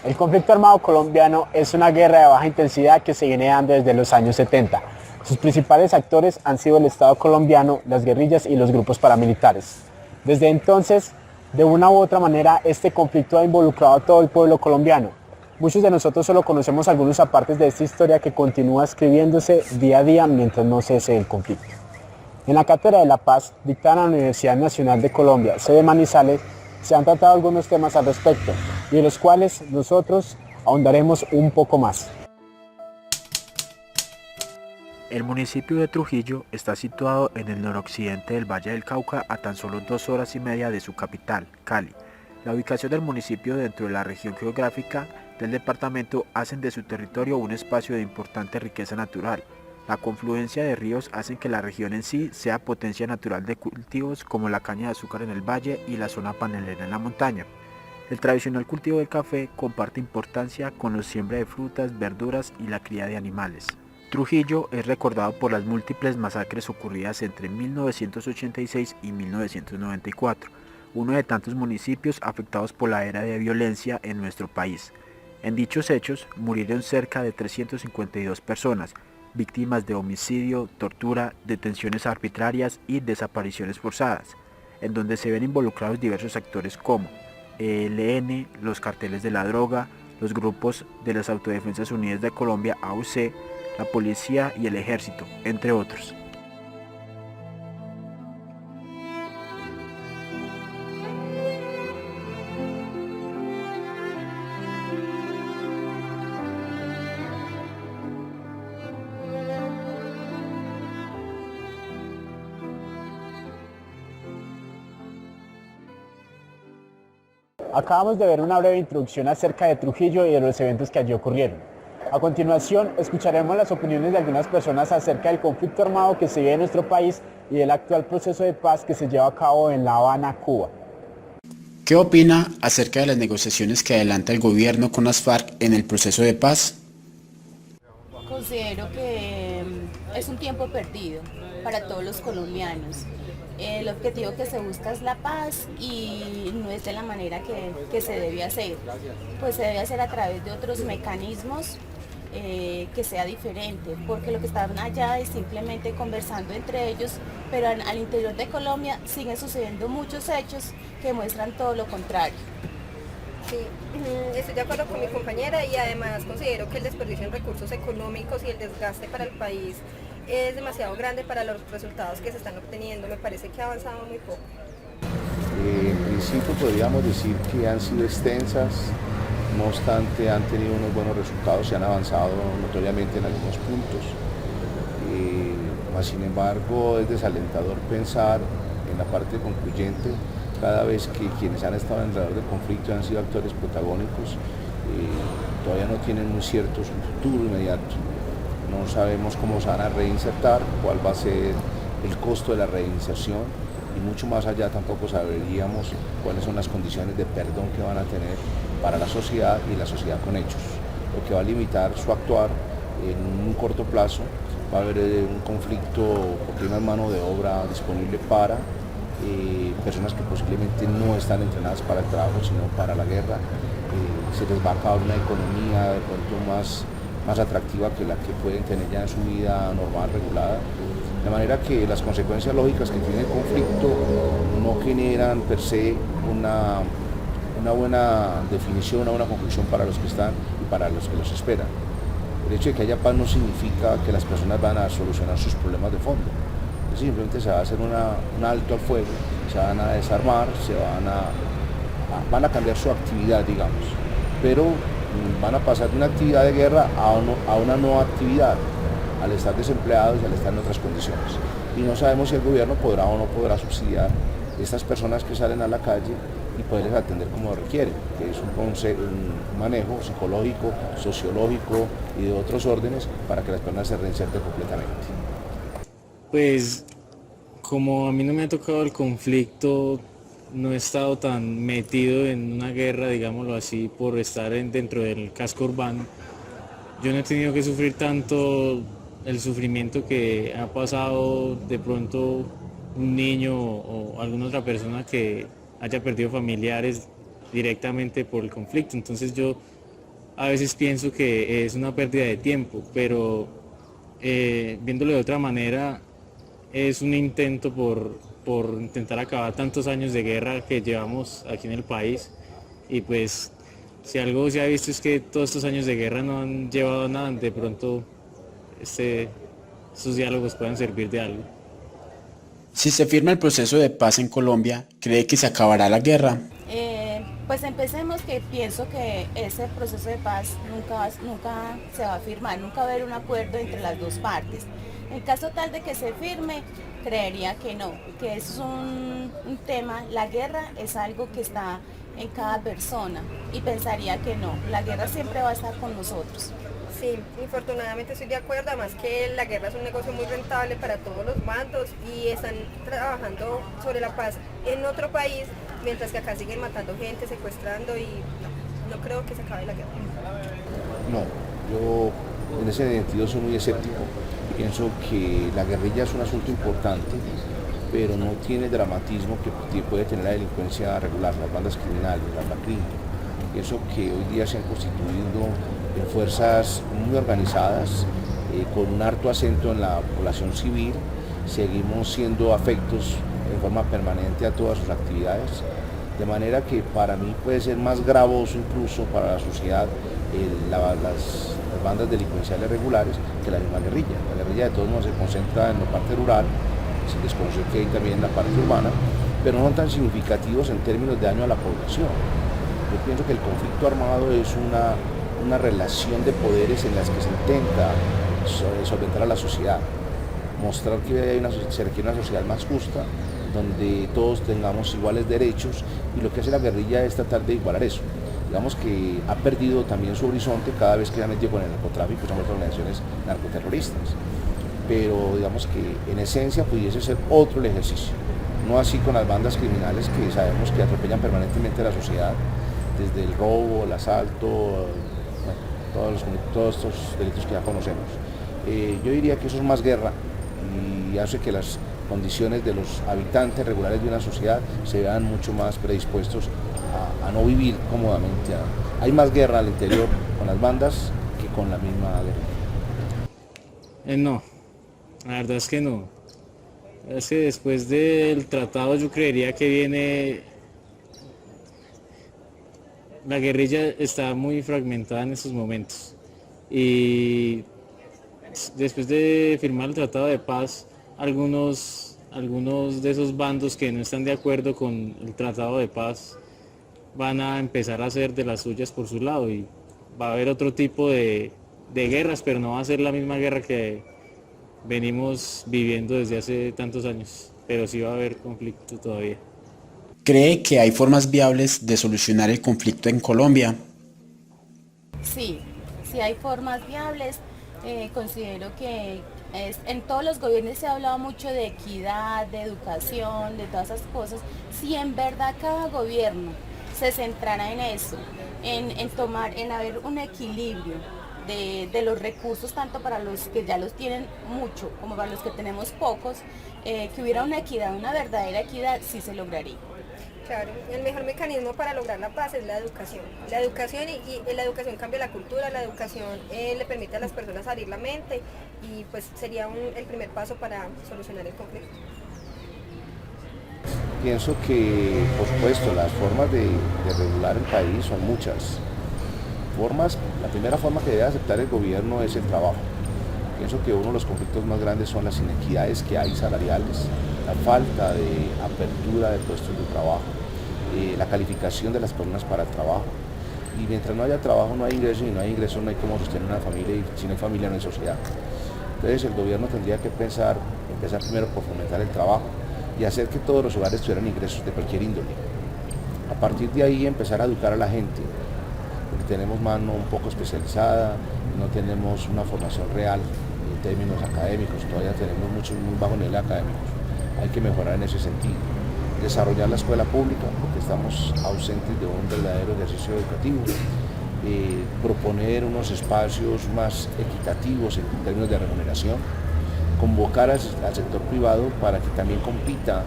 El conflicto armado colombiano es una guerra de baja intensidad que se viene dando desde los años 70. Sus principales actores han sido el Estado colombiano, las guerrillas y los grupos paramilitares. Desde entonces, de una u otra manera, este conflicto ha involucrado a todo el pueblo colombiano. Muchos de nosotros solo conocemos algunos apartes de esta historia que continúa escribiéndose día a día mientras no cese el conflicto. En la Cátedra de la Paz, dictada en la Universidad Nacional de Colombia, sede Manizales, se han tratado algunos temas al respecto, y de los cuales nosotros ahondaremos un poco más. El municipio de Trujillo está situado en el noroccidente del Valle del Cauca, a tan solo 2 horas y media de su capital, Cali. La ubicación del municipio dentro de la región geográfica del departamento hacen de su territorio un espacio de importante riqueza natural. La confluencia de ríos hacen que la región en sí sea potencia natural de cultivos como la caña de azúcar en el valle y la zona panelera en la montaña. El tradicional cultivo del café comparte importancia con la siembra de frutas, verduras y la cría de animales. Trujillo es recordado por las múltiples masacres ocurridas entre 1986 y 1994, uno de tantos municipios afectados por la era de violencia en nuestro país. En dichos hechos murieron cerca de 352 personas, víctimas de homicidio, tortura, detenciones arbitrarias y desapariciones forzadas, en donde se ven involucrados diversos actores como ELN, los carteles de la droga, los grupos de las Autodefensas Unidas de Colombia, AUC, la policía y el ejército, entre otros. Acabamos de ver una breve introducción acerca de Trujillo y de los eventos que allí ocurrieron. A continuación, escucharemos las opiniones de algunas personas acerca del conflicto armado que se vive en nuestro país y del actual proceso de paz que se lleva a cabo en La Habana, Cuba. ¿Qué opina acerca de las negociaciones que adelanta el gobierno con las FARC en el proceso de paz? Considero que es un tiempo perdido para todos los colombianos. El objetivo que se busca es la paz y no es de la manera que se debe hacer. Pues se debe hacer a través de otros mecanismos que sea diferente, porque lo que están allá es simplemente conversando entre ellos, pero al interior de Colombia siguen sucediendo muchos hechos que muestran todo lo contrario. Sí, estoy de acuerdo con mi compañera y además considero que el desperdicio en recursos económicos y el desgaste para el país es demasiado grande para los resultados que se están obteniendo. Me parece que ha avanzado muy poco. En principio podríamos decir que han sido extensas, no obstante han tenido unos buenos resultados y han avanzado notoriamente en algunos puntos. Sin embargo, es desalentador pensar en la parte concluyente cada vez que quienes han estado alrededor del conflicto han sido actores protagónicos, todavía no tienen muy cierto su futuro inmediato. No sabemos cómo se van a reinsertar, cuál va a ser el costo de la reinserción y mucho más allá tampoco sabríamos cuáles son las condiciones de perdón que van a tener para la sociedad y la sociedad con hechos, lo que va a limitar su actuar en un corto plazo. Va a haber un conflicto porque hay una mano de obra disponible para personas que posiblemente no están entrenadas para el trabajo sino para la guerra. Se les va a acabar una economía de pronto más atractiva que la que pueden tener ya en su vida normal, regulada. De manera que las consecuencias lógicas que tiene el conflicto no generan per se una buena definición, una buena conclusión para los que están y para los que los esperan. El hecho de que haya paz no significa que las personas van a solucionar sus problemas de fondo. Simplemente se va a hacer un alto al fuego, se van a desarmar, van a cambiar su actividad, digamos, pero van a pasar de una actividad de guerra a una nueva actividad, al estar desempleados y al estar en otras condiciones. Y no sabemos si el gobierno podrá o no podrá subsidiar a estas personas que salen a la calle y poderles atender como requieren, que es un manejo psicológico, sociológico y de otros órdenes para que las personas se reinserten completamente. Pues como a mí no me ha tocado el conflicto, no he estado tan metido en una guerra, digámoslo así, por estar dentro del casco urbano. Yo no he tenido que sufrir tanto el sufrimiento que ha pasado de pronto un niño o alguna otra persona que haya perdido familiares directamente por el conflicto. Entonces yo a veces pienso que es una pérdida de tiempo, pero viéndolo de otra manera, es un intento por intentar acabar tantos años de guerra que llevamos aquí en el país. Y pues, si algo se ha visto es que todos estos años de guerra no han llevado a nada, de pronto estos diálogos pueden servir de algo. Si se firma el proceso de paz en Colombia, ¿cree que se acabará la guerra? Pues empecemos que pienso que ese proceso de paz nunca se va a firmar, nunca va a haber un acuerdo entre las dos partes. En caso tal de que se firme, creería que no, que es un tema, la guerra es algo que está en cada persona y pensaría que no, la guerra siempre va a estar con nosotros. Sí, infortunadamente estoy de acuerdo, además que la guerra es un negocio muy rentable para todos los bandos y están trabajando sobre la paz en otro país, mientras que acá siguen matando gente, secuestrando y no creo que se acabe la guerra. No, yo en ese sentido soy muy escéptico. Pienso que la guerrilla es un asunto importante, pero no tiene el dramatismo que puede tener la delincuencia regular, las bandas criminales, la crimen. Pienso que hoy día se han constituido en fuerzas muy organizadas, con un harto acento en la población civil. Seguimos siendo afectos en forma permanente a todas sus actividades, de manera que para mí puede ser más gravoso incluso para la sociedad las bandas delincuenciales regulares que la misma guerrilla. La guerrilla de todos modos se concentra en la parte rural, sin desconocer que hay también en la parte urbana, pero no son tan significativos en términos de daño a la población. Yo pienso que el conflicto armado es una relación de poderes en las que se intenta solventar a la sociedad, mostrar que se requiere una sociedad más justa, donde todos tengamos iguales derechos, y lo que hace la guerrilla es tratar de igualar eso. Digamos que ha perdido también su horizonte cada vez que se ha metido con el narcotráfico, son otras organizaciones narcoterroristas, pero digamos que en esencia pudiese ser otro el ejercicio, no así con las bandas criminales que sabemos que atropellan permanentemente a la sociedad, desde el robo, el asalto, bueno, todos estos delitos que ya conocemos. Yo diría que eso es más guerra y hace que las condiciones de los habitantes regulares de una sociedad se vean mucho más predispuestos a no vivir cómodamente. Hay más guerra al interior con las bandas que con la misma guerra. No, la verdad es que no. Es que después del tratado yo creería que viene... La guerrilla está muy fragmentada en estos momentos y después de firmar el tratado de paz, algunos de esos bandos que no están de acuerdo con el tratado de paz van a empezar a hacer de las suyas por su lado y va a haber otro tipo de guerras, pero no va a ser la misma guerra que venimos viviendo desde hace tantos años, pero sí va a haber conflicto todavía. ¿Cree que hay formas viables de solucionar el conflicto en Colombia? Sí, sí hay formas viables. Considero que en todos los gobiernos se ha hablado mucho de equidad, de educación, de todas esas cosas. Si en verdad cada gobierno se centrara en eso, en haber un equilibrio de los recursos, tanto para los que ya los tienen mucho como para los que tenemos pocos, que hubiera una equidad, una verdadera equidad, sí se lograría. Claro, el mejor mecanismo para lograr la paz es la educación. La educación y la educación cambia la cultura, la educación le permite a las personas abrir la mente y pues sería el primer paso para solucionar el conflicto. Pienso que, por supuesto, las formas de regular el país son muchas. La primera forma que debe aceptar el gobierno es el trabajo. Pienso que uno de los conflictos más grandes son las inequidades que hay salariales, la falta de apertura de puestos de trabajo, la calificación de las personas para el trabajo. Y mientras no haya trabajo no hay ingresos, y no hay ingresos no hay cómo sostener una familia, y si no hay familia no hay sociedad. Entonces el gobierno tendría que empezar primero por fomentar el trabajo y hacer que todos los hogares tuvieran ingresos de cualquier índole. A partir de ahí empezar a educar a la gente, porque tenemos mano un poco especializada, no tenemos una formación real en términos académicos, todavía tenemos muy bajo nivel académicos. Hay que mejorar en ese sentido. Desarrollar la escuela pública, porque estamos ausentes de un verdadero ejercicio educativo. Proponer unos espacios más equitativos en términos de remuneración. Convocar al sector privado para que también compita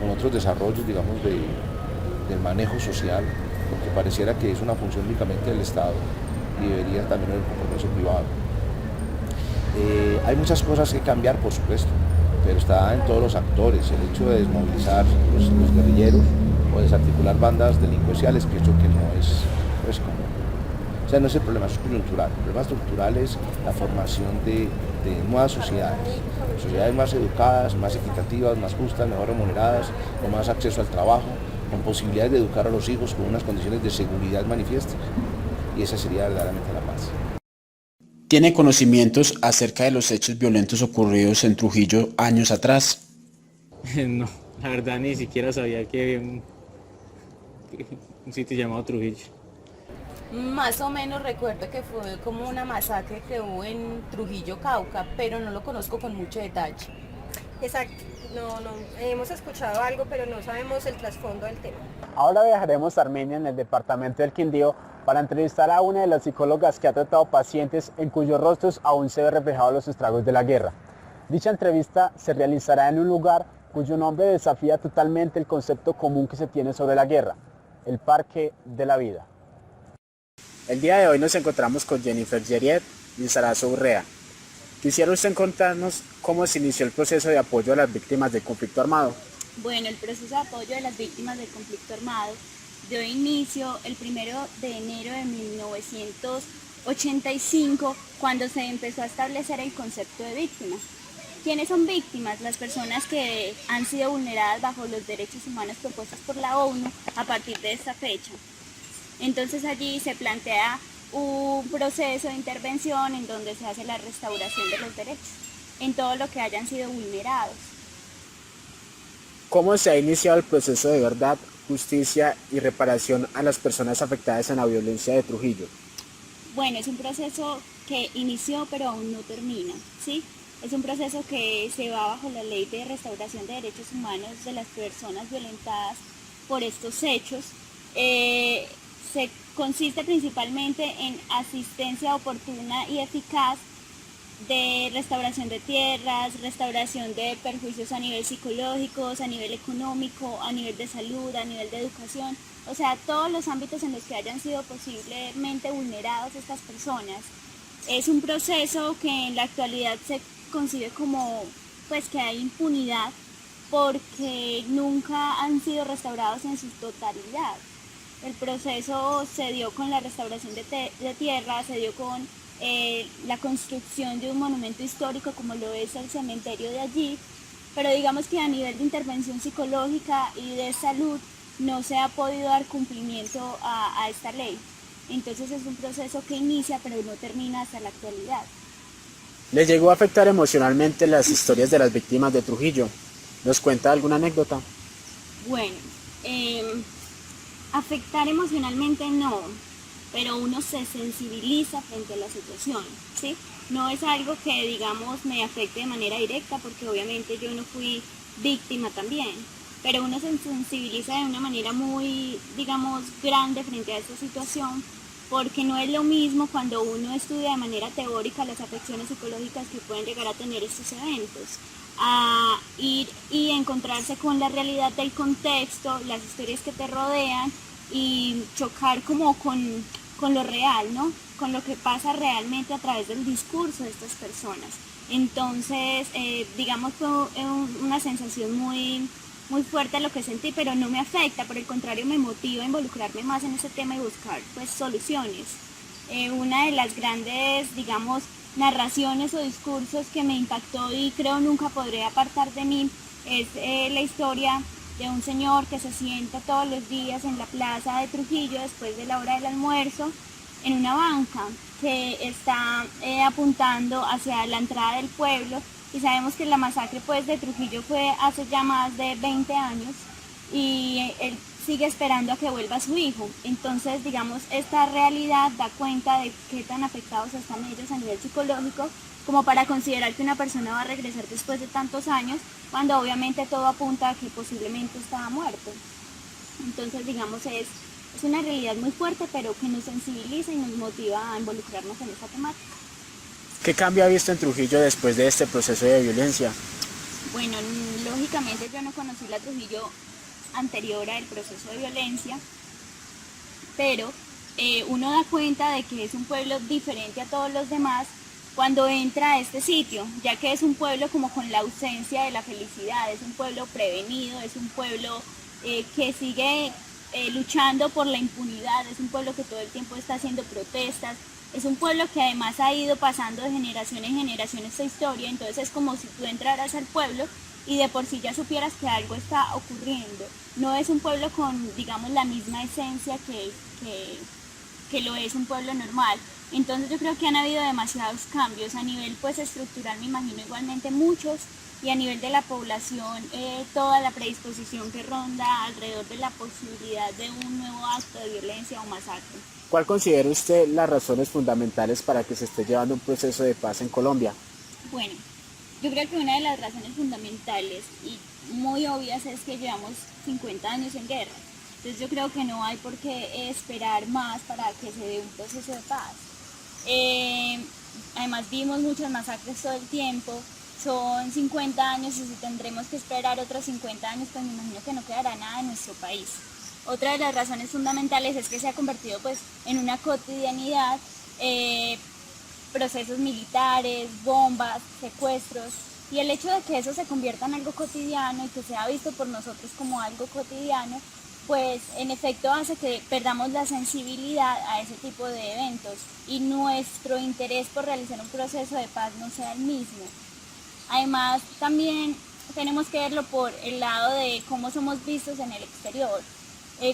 con otros desarrollos, digamos, del manejo social porque pareciera que es una función únicamente del Estado y debería también haber un compromiso privado. Hay muchas cosas que cambiar, por supuesto, pero está en todos los actores. El hecho de desmovilizar los guerrilleros o desarticular bandas delincuenciales, pienso que no es como... O sea, no es el problema, es coyuntural. El problema estructural es la formación de nuevas sociedades más educadas, más equitativas, más justas, mejor remuneradas, con más acceso al trabajo, con posibilidades de educar a los hijos con unas condiciones de seguridad manifiestas. Y esa sería verdaderamente la paz. ¿Tiene conocimientos acerca de los hechos violentos ocurridos en Trujillo años atrás? No, la verdad ni siquiera sabía que había un sitio llamado Trujillo. Más o menos recuerdo que fue como una masacre que hubo en Trujillo, Cauca, pero no lo conozco con mucho detalle. Exacto, no, hemos escuchado algo, pero no sabemos el trasfondo del tema. Ahora viajaremos a Armenia, en el departamento del Quindío, para entrevistar a una de las psicólogas que ha tratado pacientes en cuyos rostros aún se ve reflejado los estragos de la guerra. Dicha entrevista se realizará en un lugar cuyo nombre desafía totalmente el concepto común que se tiene sobre la guerra, el Parque de la Vida. El día de hoy nos encontramos con Jennifer Geriet y Sarazo Urrea. ¿Quisiera usted contarnos cómo se inició el proceso de apoyo a las víctimas del conflicto armado? Bueno, el proceso de apoyo de las víctimas del conflicto armado dio inicio el 1 de enero de 1985, cuando se empezó a establecer el concepto de víctima. ¿Quiénes son víctimas? Las personas que han sido vulneradas bajo los derechos humanos propuestos por la ONU a partir de esta fecha. Entonces allí se plantea un proceso de intervención en donde se hace la restauración de los derechos en todo lo que hayan sido vulnerados. ¿Cómo se ha iniciado el proceso de verdad, justicia y reparación a las personas afectadas en la violencia de Trujillo? Bueno, es un proceso que inició pero aún no termina, ¿sí? Es un proceso que se va bajo la Ley de Restauración de Derechos Humanos de las personas violentadas por estos hechos. Se consiste principalmente en asistencia oportuna y eficaz de restauración de tierras, restauración de perjuicios a nivel psicológico, a nivel económico, a nivel de salud, a nivel de educación, o sea, todos los ámbitos en los que hayan sido posiblemente vulnerados estas personas. Es un proceso que en la actualidad se concibe como pues que hay impunidad porque nunca han sido restaurados en su totalidad. El proceso se dio con la restauración de tierra, se dio con la construcción de un monumento histórico como lo es el cementerio de allí, pero digamos que a nivel de intervención psicológica y de salud no se ha podido dar cumplimiento a esta ley. Entonces es un proceso que inicia pero no termina hasta la actualidad. ¿Les llegó a afectar emocionalmente las historias de las víctimas de Trujillo? ¿Nos cuenta alguna anécdota? Bueno, afectar emocionalmente no, pero uno se sensibiliza frente a la situación, ¿sí? No es algo que, digamos, me afecte de manera directa, porque obviamente yo no fui víctima también, pero uno se sensibiliza de una manera muy, digamos, grande frente a esta situación, porque no es lo mismo cuando uno estudia de manera teórica las afecciones psicológicas que pueden llegar a tener estos eventos, a ir y encontrarse con la realidad del contexto, las historias que te rodean y chocar como con lo real, ¿no? Con lo que pasa realmente a través del discurso de estas personas. Entonces, digamos, fue una sensación muy fuerte lo que sentí, pero no me afecta, por el contrario me motiva a involucrarme más en ese tema y buscar pues soluciones. Una de las grandes, digamos, narraciones o discursos que me impactó y creo nunca podré apartar de mí es la historia de un señor que se sienta todos los días en la plaza de Trujillo después de la hora del almuerzo en una banca que está apuntando hacia la entrada del pueblo, y sabemos que la masacre pues de Trujillo fue hace ya más de 20 años y él sigue esperando a que vuelva su hijo. Entonces, digamos, esta realidad da cuenta de qué tan afectados están ellos a nivel psicológico como para considerar que una persona va a regresar después de tantos años, cuando obviamente todo apunta a que posiblemente estaba muerto. Entonces, digamos, es una realidad muy fuerte, pero que nos sensibiliza y nos motiva a involucrarnos en esta temática. ¿Qué cambio ha visto en Trujillo después de este proceso de violencia? Bueno, lógicamente yo no conocí la Trujillo anterior al proceso de violencia. pero uno da cuenta de que es un pueblo diferente a todos los demás cuando entra a este sitio, ya que es un pueblo como con la ausencia de la felicidad, es un pueblo prevenido, es un pueblo que sigue luchando por la impunidad, es un pueblo que todo el tiempo está haciendo protestas, es un pueblo que además ha ido pasando de generación en generación esta historia, entonces es como si tú entraras al pueblo y de por sí ya supieras que algo está ocurriendo. No es un pueblo con, digamos, la misma esencia que lo es un pueblo normal. Entonces yo creo que han habido demasiados cambios a nivel pues estructural, me imagino igualmente muchos, y a nivel de la población toda la predisposición que ronda alrededor de la posibilidad de un nuevo acto de violencia o masacre. ¿Cuál considera usted las razones fundamentales para que se esté llevando un proceso de paz en Colombia? Bueno, yo creo que una de las razones fundamentales y muy obvias es que llevamos 50 años en guerra. Entonces yo creo que no hay por qué esperar más para que se dé un proceso de paz. Además vimos muchas masacres todo el tiempo, son 50 años y si tendremos que esperar otros 50 años, pues me imagino que no quedará nada en nuestro país. Otra de las razones fundamentales es que se ha convertido pues en una cotidianidad, procesos militares, bombas, secuestros, y el hecho de que eso se convierta en algo cotidiano y que sea visto por nosotros como algo cotidiano, pues en efecto hace que perdamos la sensibilidad a ese tipo de eventos y nuestro interés por realizar un proceso de paz no sea el mismo. Además, también tenemos que verlo por el lado de cómo somos vistos en el exterior,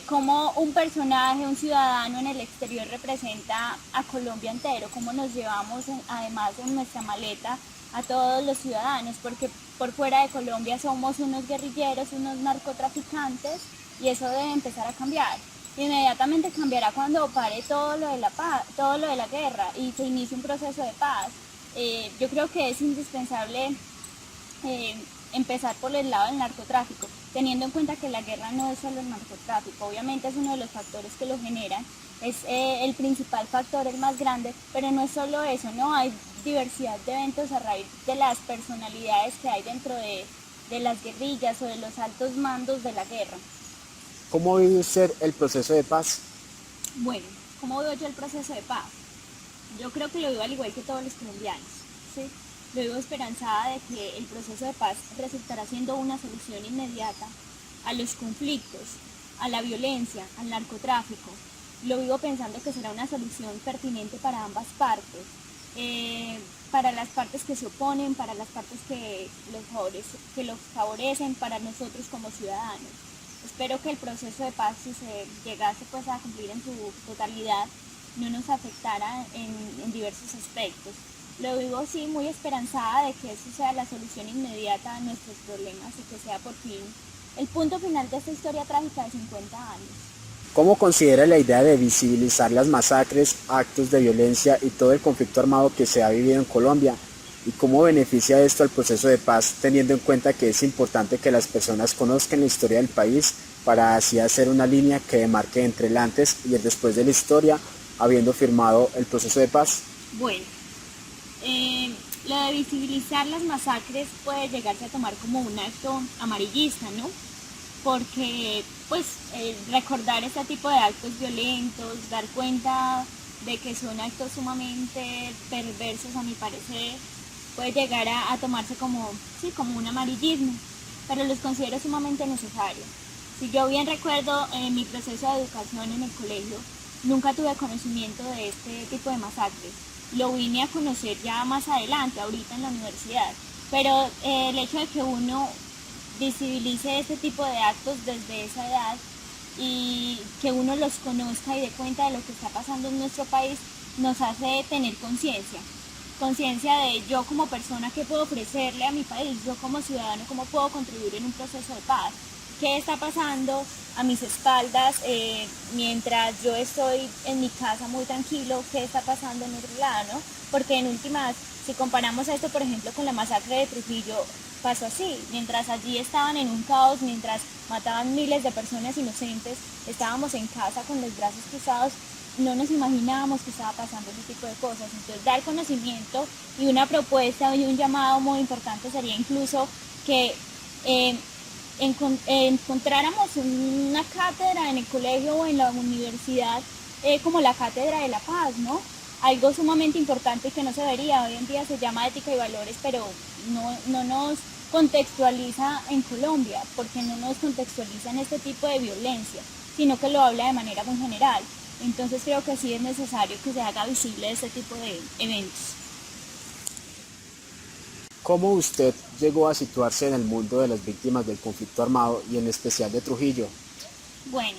cómo un personaje, un ciudadano en el exterior representa a Colombia entero, cómo nos llevamos además en nuestra maleta a todos los ciudadanos, porque por fuera de Colombia somos unos guerrilleros, unos narcotraficantes, y eso debe empezar a cambiar. Inmediatamente cambiará cuando pare todo lo de la paz, todo lo de la guerra y se inicie un proceso de paz. Yo creo que es indispensable empezar por el lado del narcotráfico, teniendo en cuenta que la guerra no es solo el narcotráfico, obviamente es uno de los factores que lo generan, es el principal factor, el más grande, pero no es solo eso, ¿no? Hay diversidad de eventos a raíz de las personalidades que hay dentro de las guerrillas o de los altos mandos de la guerra. ¿Cómo vive usted el proceso de paz? Bueno, ¿cómo veo yo el proceso de paz? Yo creo que lo vivo al igual que todos los colombianos, ¿sí? Lo vivo esperanzada de que el proceso de paz resultará siendo una solución inmediata a los conflictos, a la violencia, al narcotráfico. Lo vivo pensando que será una solución pertinente para ambas partes, para las partes que se oponen, para las partes que los favorecen, para nosotros como ciudadanos. Espero que el proceso de paz, si se llegase pues a cumplir en su totalidad, no nos afectara en diversos aspectos. Lo vivo sí muy esperanzada de que eso sea la solución inmediata a nuestros problemas y que sea por fin el punto final de esta historia trágica de 50 años. ¿Cómo considera la idea de visibilizar las masacres, actos de violencia y todo el conflicto armado que se ha vivido en Colombia? ¿Y cómo beneficia esto al proceso de paz, teniendo en cuenta que es importante que las personas conozcan la historia del país para así hacer una línea que demarque entre el antes y el después de la historia, habiendo firmado el proceso de paz? Bueno, lo de visibilizar las masacres puede llegarse a tomar como un acto amarillista, ¿no? Porque pues recordar este tipo de actos violentos, dar cuenta de que son actos sumamente perversos a mi parecer, puede llegar a tomarse como un amarillismo, pero los considero sumamente necesarios. Si yo bien recuerdo en mi proceso de educación en el colegio, nunca tuve conocimiento de este tipo de masacres. Lo vine a conocer ya más adelante, ahorita en la universidad, pero el hecho de que uno visibilice este tipo de actos desde esa edad y que uno los conozca y dé cuenta de lo que está pasando en nuestro país, nos hace tener conciencia de yo como persona qué puedo ofrecerle a mi país, yo como ciudadano cómo puedo contribuir en un proceso de paz, qué está pasando a mis espaldas mientras yo estoy en mi casa muy tranquilo, qué está pasando en otro lado, ¿no? Porque en últimas, si comparamos esto por ejemplo con la masacre de Trujillo, pasó así, mientras allí estaban en un caos, mientras mataban miles de personas inocentes, estábamos en casa con los brazos cruzados, no nos imaginábamos que estaba pasando ese tipo de cosas. Entonces dar conocimiento y una propuesta y un llamado muy importante sería incluso que encontráramos una cátedra en el colegio o en la universidad como la Cátedra de la Paz, ¿no? Algo sumamente importante que no se vería. Hoy en día se llama ética y valores, pero no nos contextualiza en Colombia, porque no nos contextualiza en este tipo de violencia, sino que lo habla de manera muy general. Entonces creo que sí es necesario que se haga visible este tipo de eventos. ¿Cómo usted llegó a situarse en el mundo de las víctimas del conflicto armado y en especial de Trujillo? Bueno,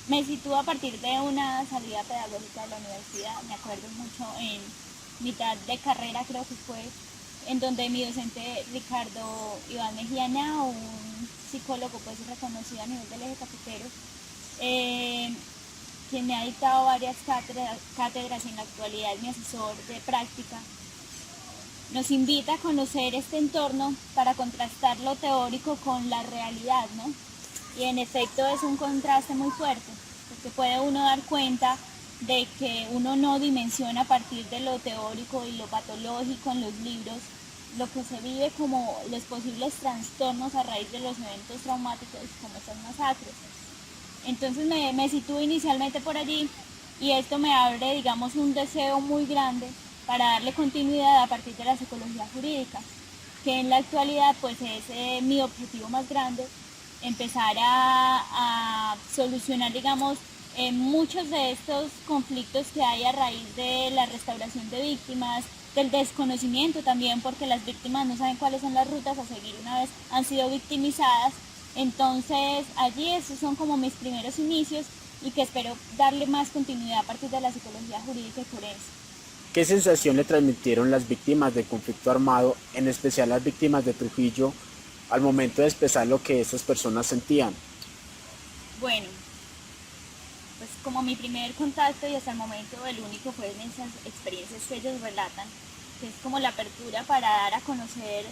me sitúo a partir de una salida pedagógica de la universidad. Me acuerdo mucho en mitad de carrera, creo que fue, en donde mi docente Ricardo Iván Mejiana, un psicólogo pues reconocido a nivel del eje cafetero, quien me ha dictado varias cátedras y en la actualidad es mi asesor de práctica, nos invita a conocer este entorno para contrastar lo teórico con la realidad, ¿no? Y en efecto es un contraste muy fuerte, porque puede uno dar cuenta de que uno no dimensiona a partir de lo teórico y lo patológico en los libros lo que se vive como los posibles trastornos a raíz de los eventos traumáticos como estas masacres. Entonces me sitúo inicialmente por allí y esto me abre, digamos, un deseo muy grande para darle continuidad a partir de la psicología jurídica, que en la actualidad pues es mi objetivo más grande, empezar a solucionar, digamos, muchos de estos conflictos que hay a raíz de la restauración de víctimas, del desconocimiento también, porque las víctimas no saben cuáles son las rutas a seguir una vez han sido victimizadas. Entonces allí esos son como mis primeros inicios y que espero darle más continuidad a partir de la psicología jurídica y forense. ¿Qué sensación le transmitieron las víctimas del conflicto armado, en especial las víctimas de Trujillo, al momento de expresar lo que estas personas sentían? Bueno, pues como mi primer contacto y hasta el momento el único fue en esas experiencias que ellos relatan, que es como la apertura para dar a conocer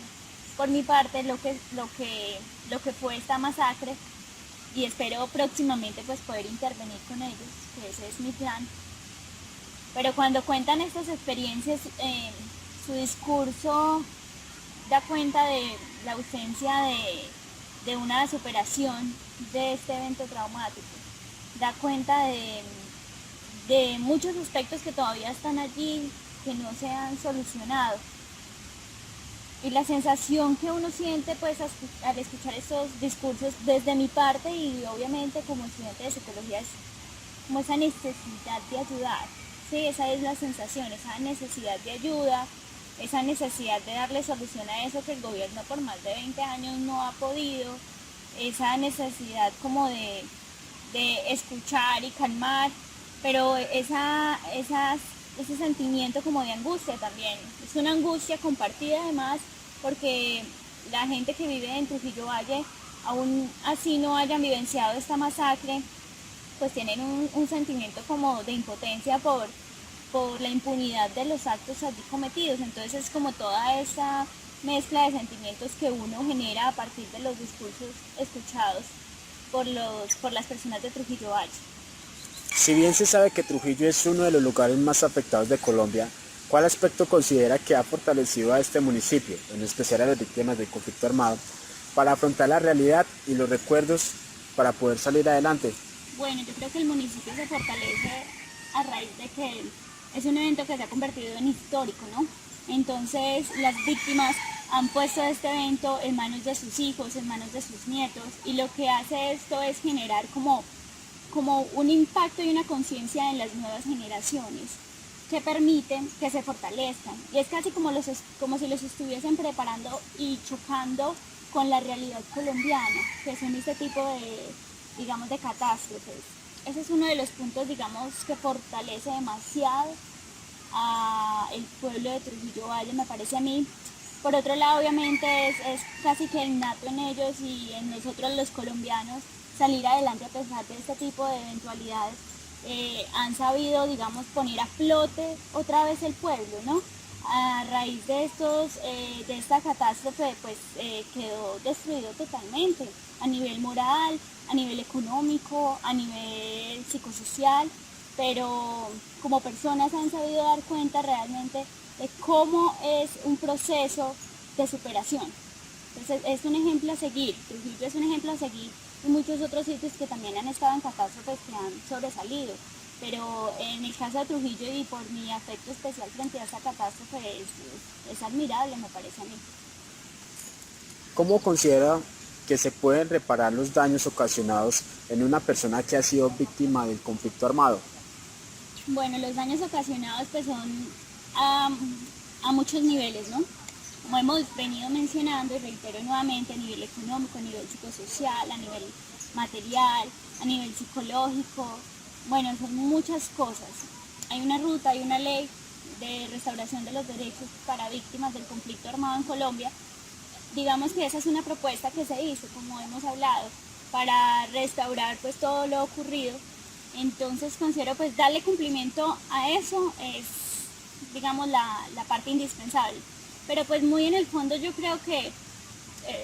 por mi parte lo que fue esta masacre, y espero próximamente pues poder intervenir con ellos, que ese es mi plan. Pero cuando cuentan estas experiencias, su discurso da cuenta de la ausencia de una superación de este evento traumático. Da cuenta de muchos aspectos que todavía están allí, que no se han solucionado. Y la sensación que uno siente pues al escuchar estos discursos desde mi parte y obviamente como estudiante de psicología es como esa necesidad de ayudar. Sí, esa es la sensación, esa necesidad de ayuda, esa necesidad de darle solución a eso que el gobierno por más de 20 años no ha podido, esa necesidad como de escuchar y calmar, pero ese sentimiento como de angustia también. Es una angustia compartida además porque la gente que vive en Trujillo Valle, aún así no hayan vivenciado esta masacre, pues tienen un sentimiento como de impotencia por la impunidad de los actos allí cometidos. Entonces es como toda esa mezcla de sentimientos que uno genera a partir de los discursos escuchados por las personas de Trujillo Valle. Si bien se sabe que Trujillo es uno de los lugares más afectados de Colombia, ¿cuál aspecto considera que ha fortalecido a este municipio, en especial a las víctimas del conflicto armado, para afrontar la realidad y los recuerdos para poder salir adelante? Bueno, yo creo que el municipio se fortalece a raíz de que es un evento que se ha convertido en histórico, ¿no? Entonces las víctimas han puesto este evento en manos de sus hijos, en manos de sus nietos, y lo que hace esto es generar como un impacto y una conciencia en las nuevas generaciones que permiten que se fortalezcan. Y es casi como si los estuviesen preparando y chocando con la realidad colombiana, que son este tipo de catástrofes. Ese es uno de los puntos, digamos, que fortalece demasiado a el pueblo de Trujillo Valle, me parece a mí. Por otro lado, obviamente, es casi que innato en ellos y en nosotros los colombianos salir adelante a pesar de este tipo de eventualidades. Han sabido, digamos, poner a flote otra vez el pueblo, ¿no? A raíz de esta catástrofe, pues quedó destruido totalmente, a nivel moral, a nivel económico, a nivel psicosocial, pero como personas han sabido dar cuenta realmente de cómo es un proceso de superación. Entonces es un ejemplo a seguir, Trujillo es un ejemplo a seguir y muchos otros sitios que también han estado en catástrofes que han sobresalido. Pero en el caso de Trujillo y por mi afecto especial frente a esta catástrofe es admirable, me parece a mí. ¿Cómo considera que se pueden reparar los daños ocasionados en una persona que ha sido víctima del conflicto armado? Bueno, los daños ocasionados pues son a muchos niveles, ¿no? Como hemos venido mencionando y reitero nuevamente, a nivel económico, a nivel psicosocial, a nivel material, a nivel psicológico, bueno, son muchas cosas. Hay una ruta, hay una ley de restauración de los derechos para víctimas del conflicto armado en Colombia. Digamos que esa es una propuesta que se hizo, como hemos hablado, para restaurar pues todo lo ocurrido. Entonces considero pues darle cumplimiento a eso es, digamos, la parte indispensable. Pero pues muy en el fondo yo creo que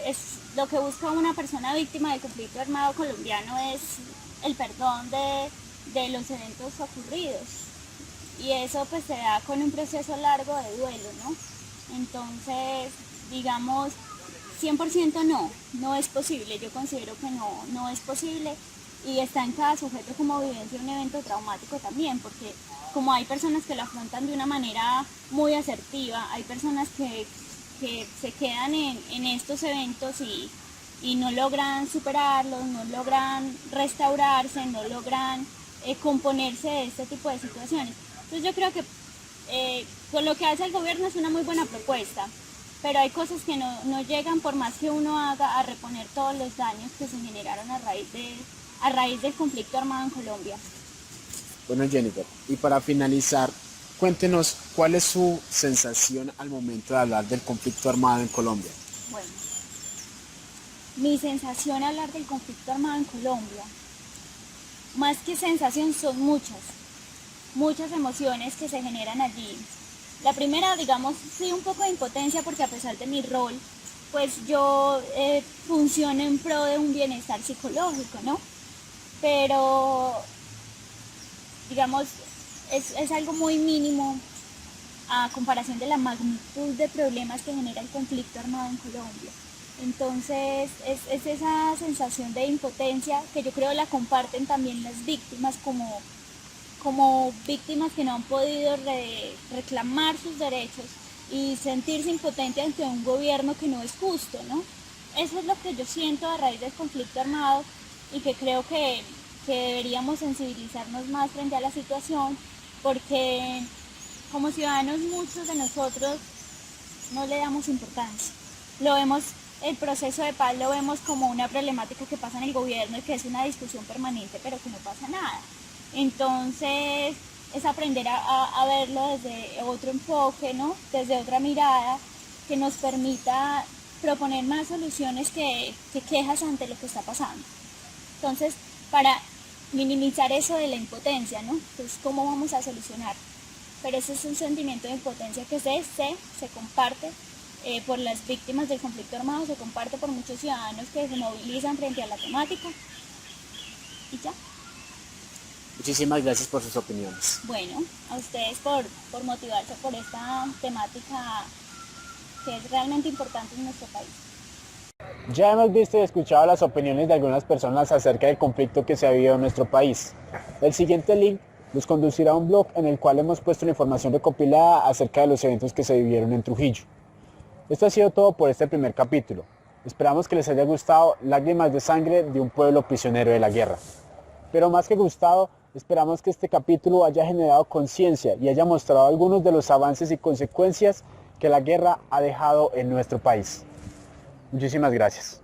es lo que busca una persona víctima del conflicto armado colombiano es el perdón de los eventos ocurridos. Y eso pues se da con un proceso largo de duelo, ¿no? Entonces, digamos, 100% no es posible. Yo considero que no es posible y está en cada sujeto como vivencia un evento traumático también, porque como hay personas que lo afrontan de una manera muy asertiva, hay personas que se quedan en estos eventos y no logran superarlos, no logran restaurarse, no logran componerse de este tipo de situaciones. Entonces yo creo que con lo que hace el gobierno es una muy buena propuesta, pero hay cosas que no llegan por más que uno haga a reponer todos los daños que se generaron a raíz del conflicto armado en Colombia. Bueno, Jennifer, y para finalizar, cuéntenos cuál es su sensación al momento de hablar del conflicto armado en Colombia. Bueno, mi sensación al hablar del conflicto armado en Colombia, más que sensación, son muchas emociones que se generan allí. La primera, digamos, sí, un poco de impotencia, porque a pesar de mi rol, pues yo funciono en pro de un bienestar psicológico, ¿no? Pero, digamos, es algo muy mínimo a comparación de la magnitud de problemas que genera el conflicto armado en Colombia. Entonces, es esa sensación de impotencia que yo creo la comparten también las víctimas como víctimas que no han podido reclamar sus derechos y sentirse impotente ante un gobierno que no es justo, ¿no? Eso es lo que yo siento a raíz del conflicto armado y que creo que deberíamos sensibilizarnos más frente a la situación, porque como ciudadanos muchos de nosotros no le damos importancia. Lo vemos, el proceso de paz lo vemos como una problemática que pasa en el gobierno y que es una discusión permanente, pero que no pasa nada. Entonces es aprender a verlo desde otro enfoque, ¿no? Desde otra mirada que nos permita proponer más soluciones que quejas ante lo que está pasando. Entonces, para minimizar eso de la impotencia, ¿no? Entonces, ¿cómo vamos a solucionar? Pero ese es un sentimiento de impotencia que se comparte por las víctimas del conflicto armado, se comparte por muchos ciudadanos que se movilizan frente a la temática. Y ya. Muchísimas gracias por sus opiniones. Bueno, a ustedes por motivarse por esta temática que es realmente importante en nuestro país. Ya hemos visto y escuchado las opiniones de algunas personas acerca del conflicto que se ha vivido en nuestro país. El siguiente link nos conducirá a un blog en el cual hemos puesto la información recopilada acerca de los eventos que se vivieron en Trujillo. Esto ha sido todo por este primer capítulo. Esperamos que les haya gustado Lágrimas de Sangre de un pueblo prisionero de la guerra. Pero más que gustado, esperamos que este capítulo haya generado conciencia y haya mostrado algunos de los avances y consecuencias que la guerra ha dejado en nuestro país. Muchísimas gracias.